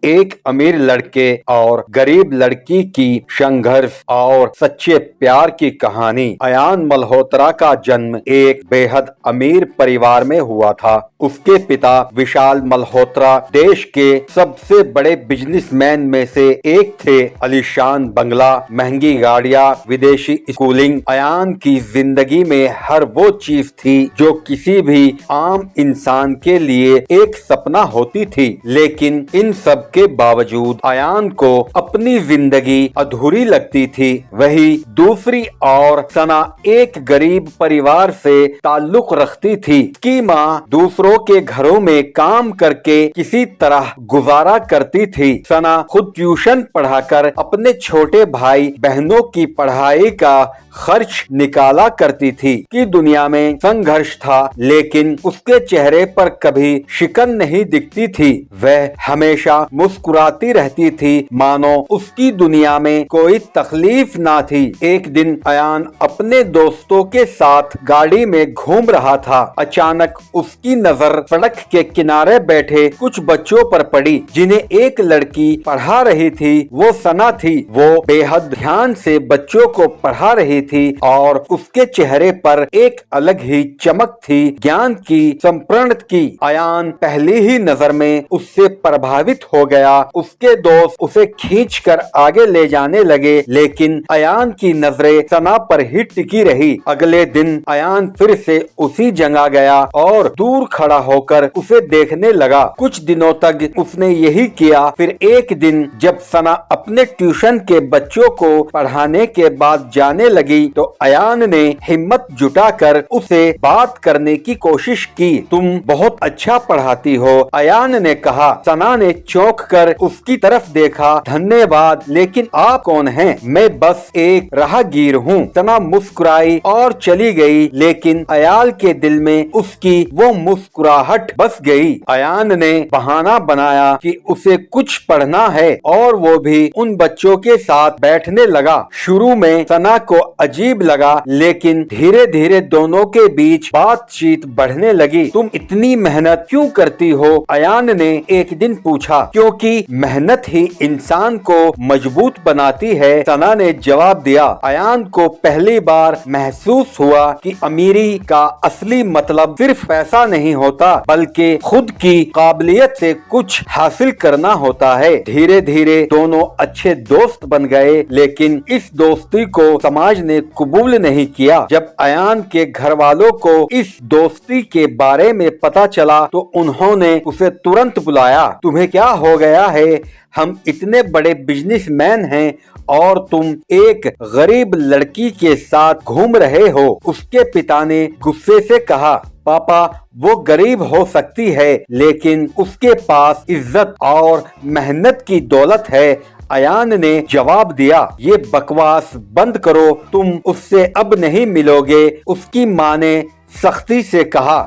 एक अमीर लड़के और गरीब लड़की की संघर्ष और सच्चे प्यार की कहानी। अयान मल्होत्रा का जन्म एक बेहद अमीर परिवार में हुआ था। उसके पिता विशाल मल्होत्रा देश के सबसे बड़े बिजनेसमैन में से एक थे। आलीशान बंगला, महंगी गाड़ियां, विदेशी स्कूलिंग। अयान की जिंदगी में हर वो चीज थी जो किसी भी आम इंसान के लिए एक सपना होती थी। लेकिन इन सब के बावजूद अयान को अपनी जिंदगी अधूरी लगती थी। वही दूसरी ओर सना एक गरीब परिवार से ताल्लुक रखती थी कि माँ दूसरों के घरों में काम करके किसी तरह गुजारा करती थी। सना खुद ट्यूशन पढ़ाकर अपने छोटे भाई बहनों की पढ़ाई का खर्च निकाला करती थी। कि दुनिया में संघर्ष था, लेकिन उसके चेहरे पर कभी शिकन नहीं दिखती थी। वह हमेशा मुस्कुराती रहती थी, मानो उसकी दुनिया में कोई तकलीफ ना थी। एक दिन अयान अपने दोस्तों के साथ गाड़ी में घूम रहा था। अचानक उसकी नजर सड़क के किनारे बैठे कुछ बच्चों पर पड़ी, जिन्हें एक लड़की पढ़ा रही थी। वो सना थी। वो बेहद ध्यान से बच्चों को पढ़ा रही थी और उसके चेहरे पर एक अलग ही चमक थी, ज्ञान की, संप्रण की। अयान पहली ही नजर में उससे प्रभावित हो गया। उसके दोस्त उसे खींचकर आगे ले जाने लगे, लेकिन अयान की नजरें सना पर ही टिकी रही। अगले दिन अयान फिर से उसी जगह गया और दूर खड़ा होकर उसे देखने लगा। कुछ दिनों तक उसने यही किया। फिर एक दिन जब सना अपने ट्यूशन के बच्चों को पढ़ाने के बाद जाने लगी, तो अयान ने हिम्मत जुटाकर उसे बात करने की कोशिश की। तुम बहुत अच्छा पढ़ाती हो, अयान ने कहा। सना ने चौंक कर उसकी तरफ देखा। धन्यवाद, लेकिन आप कौन हैं? मैं बस एक राहगीर हूँ। सना मुस्कुराई और चली गई, लेकिन अयान के दिल में उसकी वो मुस्कुराहट बस गई। अयान ने बहाना बनाया कि उसे कुछ पढ़ना है और वो भी उन बच्चों के साथ बैठने लगा। शुरू में सना को अजीब लगा, लेकिन धीरे धीरे दोनों के बीच बातचीत बढ़ने लगी। तुम इतनी मेहनत क्यों करती हो? अयान ने एक दिन पूछा। क्योंकि मेहनत ही इंसान को मजबूत बनाती है, सना ने जवाब दिया। अयान को पहली बार महसूस हुआ कि अमीरी का असली मतलब सिर्फ पैसा नहीं होता, बल्कि खुद की काबिलियत से कुछ हासिल करना होता है। धीरे धीरे दोनों अच्छे दोस्त बन गए, लेकिन इस दोस्ती को समाज ने कबूल नहीं किया। जब अयान के घर वालों को इस दोस्ती के बारे में पता चला, तो उन्होंने उसे तुरंत बुलाया। तुम्हें क्या हो गया है? हम इतने बड़े बिजनेसमैन हैं और तुम एक गरीब लड़की के साथ घूम रहे हो। उसके पिता ने गुस्से से कहा। पापा, वो गरीब हो सकती है, लेकिन उसके पास इज्जत और मेहनत की दौलत है, अयान ने जवाब दिया। ये बकवास बंद करो, तुम उससे अब नहीं मिलोगे, उसकी माँ ने सख्ती से कहा।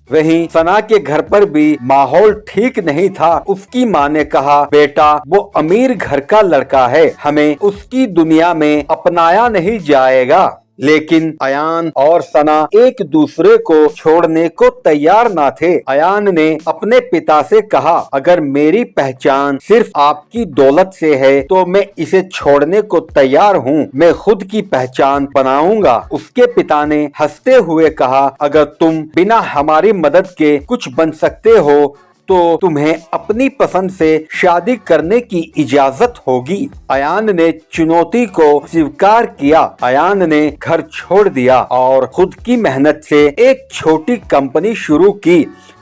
वहीं सना के घर पर भी माहौल ठीक नहीं था। उसकी माँ ने कहा, बेटा, वो अमीर घर का लड़का है, हमें उसकी दुनिया में अपनाया नहीं जाएगा। लेकिन अयान और सना एक दूसरे को छोड़ने को तैयार ना थे। अयान ने अपने पिता से कहा, अगर मेरी पहचान सिर्फ आपकी दौलत से है, तो मैं इसे छोड़ने को तैयार हूँ। मैं खुद की पहचान बनाऊंगा। उसके पिता ने हंसते हुए कहा, अगर तुम बिना हमारी मदद के कुछ बन सकते हो, तो तुम्हें अपनी पसंद से शादी करने की इजाजत होगी। अयान ने चुनौती को स्वीकार किया। अयान ने घर छोड़ दिया और खुद की मेहनत से एक छोटी कंपनी शुरू की।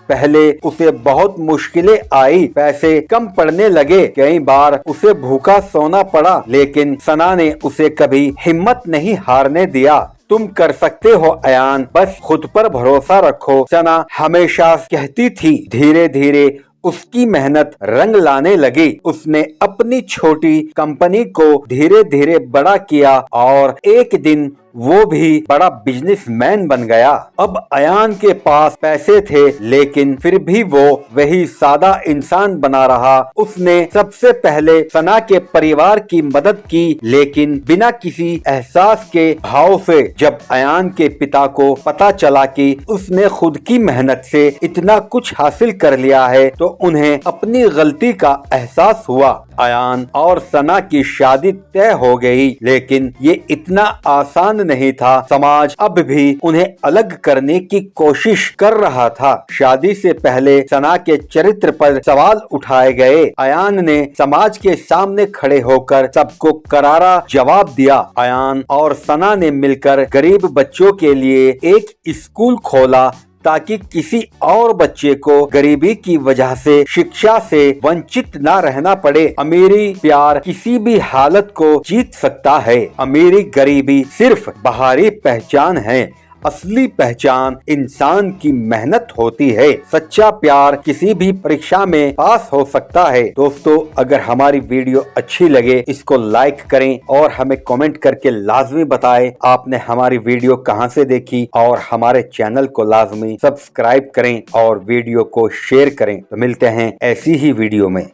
पहले उसे बहुत मुश्किलें आई, पैसे कम पड़ने लगे, कई बार उसे भूखा सोना पड़ा, लेकिन सना ने उसे कभी हिम्मत नहीं हारने दिया। तुम कर सकते हो अयान, बस खुद पर भरोसा रखो, सना हमेशा कहती थी। धीरे धीरे उसकी मेहनत रंग लाने लगी। उसने अपनी छोटी कंपनी को धीरे धीरे बड़ा किया और एक दिन वो भी बड़ा बिजनेसमैन बन गया। अब अयान के पास पैसे थे, लेकिन फिर भी वो वही सादा इंसान बना रहा। उसने सबसे पहले सना के परिवार की मदद की, लेकिन बिना किसी एहसास के भाव से। जब अयान के पिता को पता चला कि उसने खुद की मेहनत से इतना कुछ हासिल कर लिया है, तो उन्हें अपनी गलती का एहसास हुआ। अयान और सना की शादी तय हो गई, लेकिन ये इतना आसान नहीं था। समाज अब भी उन्हें अलग करने की कोशिश कर रहा था। शादी से पहले सना के चरित्र पर सवाल उठाए गए। अयान ने समाज के सामने खड़े होकर सबको करारा जवाब दिया। अयान और सना ने मिलकर गरीब बच्चों के लिए एक स्कूल खोला, ताकि किसी और बच्चे को गरीबी की वजह से शिक्षा से वंचित ना रहना पड़े। अमीरी प्यार किसी भी हालत को जीत सकता है। अमीरी गरीबी सिर्फ बाहरी पहचान है, असली पहचान इंसान की मेहनत होती है। सच्चा प्यार किसी भी परीक्षा में पास हो सकता है। दोस्तों, अगर हमारी वीडियो अच्छी लगे, इसको लाइक करें और हमें कमेंट करके लाजमी बताएं आपने हमारी वीडियो कहां से देखी, और हमारे चैनल को लाजमी सब्सक्राइब करें और वीडियो को शेयर करें। तो मिलते हैं ऐसी ही वीडियो में।